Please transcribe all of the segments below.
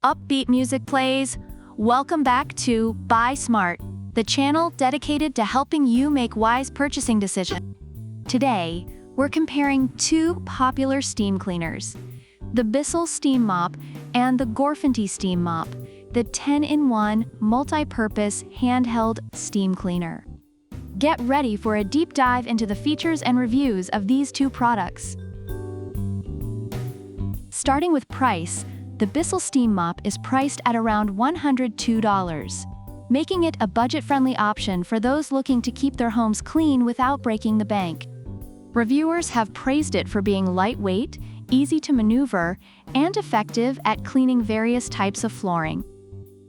upbeat music plays, welcome back to Buy Smart, the channel dedicated to helping you make wise purchasing decisions. Today, we're comparing two popular steam cleaners, the Bissell Steam Mop and the germ-free Steam Mop, the 10-in-1 multi-purpose handheld steam cleaner. Get ready for a deep dive into the features and reviews of these two products. Starting with price, the Bissell Steam Mop is priced at around $102, making it a budget-friendly option for those looking to keep their homes clean without breaking the bank. Reviewers have praised it for being lightweight, easy to maneuver, and effective at cleaning various types of flooring.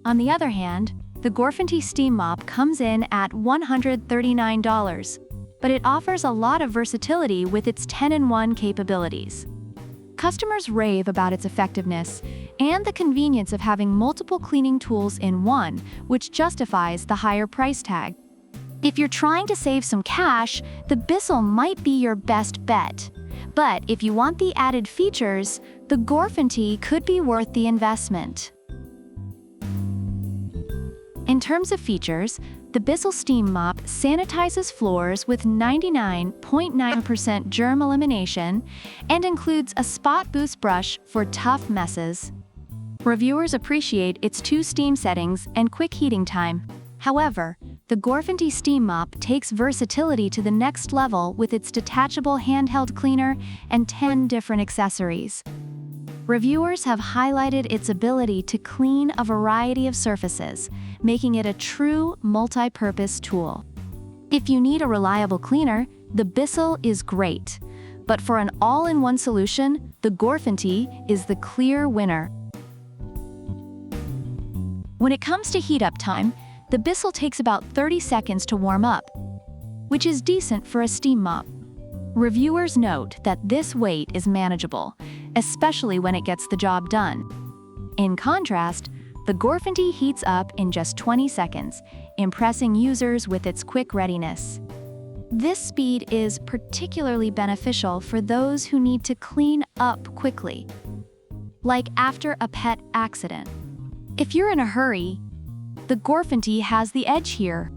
On the other hand, the germ-free Steam Mop comes in at $139, but it offers a lot of versatility with its 10-in-1 capabilities. Customers rave about its effectiveness and the convenience of having multiple cleaning tools in one, which justifies the higher price tag. If you're trying to save some cash, the Bissell might be your best bet. But if you want the added features, the germ-free could be worth the investment. In terms of features, the Bissell Steam Mop sanitizes floors with 99.9% germ elimination and includes a spot boost brush for tough messes. Reviewers appreciate its 2 steam settings and quick heating time. However, the germ-free Steam Mop takes versatility to the next level with its detachable handheld cleaner and 10 different accessories. Reviewers have highlighted its ability to clean a variety of surfaces, making it a true multi-purpose tool. If you need a reliable cleaner, the Bissell is great. But for an all-in-one solution, the germ-free is the clear winner. When it comes to heat-up time, the Bissell takes about 30 seconds to warm up, which is decent for a steam mop. Reviewers note that this wait is manageable, especially when it gets the job done. In contrast, the germ-free heats up in just 20 seconds, impressing users with its quick readiness. This speed is particularly beneficial for those who need to clean up quickly, like after a pet accident. If you're in a hurry, the germ-free has the edge here.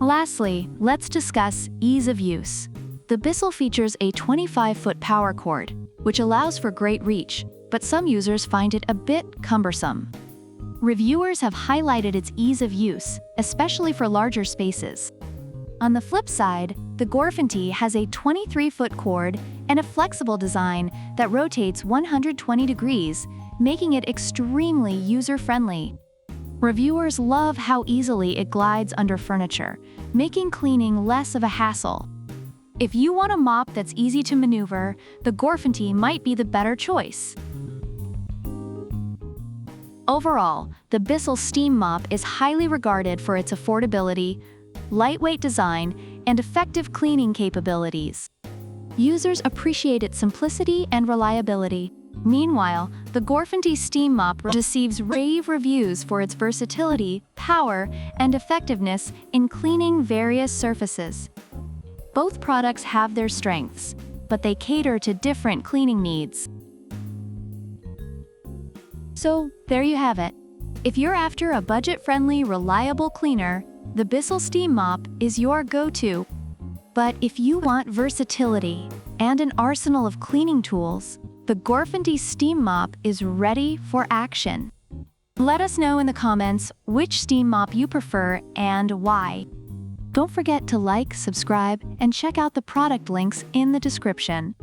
Lastly, let's discuss ease of use. The Bissell features a 25-foot power cord, which allows for great reach, but some users find it a bit cumbersome. Reviewers have highlighted its ease of use, especially for larger spaces. On the flip side, the germ-free has a 23-foot cord and a flexible design that rotates 120 degrees, making it extremely user-friendly. Reviewers love how easily it glides under furniture, making cleaning less of a hassle. If you want a mop that's easy to maneuver, the germ-free might be the better choice. Overall, the Bissell Steam Mop is highly regarded for its affordability, lightweight design, and effective cleaning capabilities. Users appreciate its simplicity and reliability. Meanwhile, the germ-free Steam Mop receives rave reviews for its versatility, power, and effectiveness in cleaning various surfaces. Both products have their strengths, but they cater to different cleaning needs. So, there you have it. If you're after a budget-friendly, reliable cleaner, the Bissell Steam Mop is your go-to. But if you want versatility and an arsenal of cleaning tools, the germ-free Steam Mop is ready for action. Let us know in the comments which steam mop you prefer and why. Don't forget to like, subscribe, and check out the product links in the description.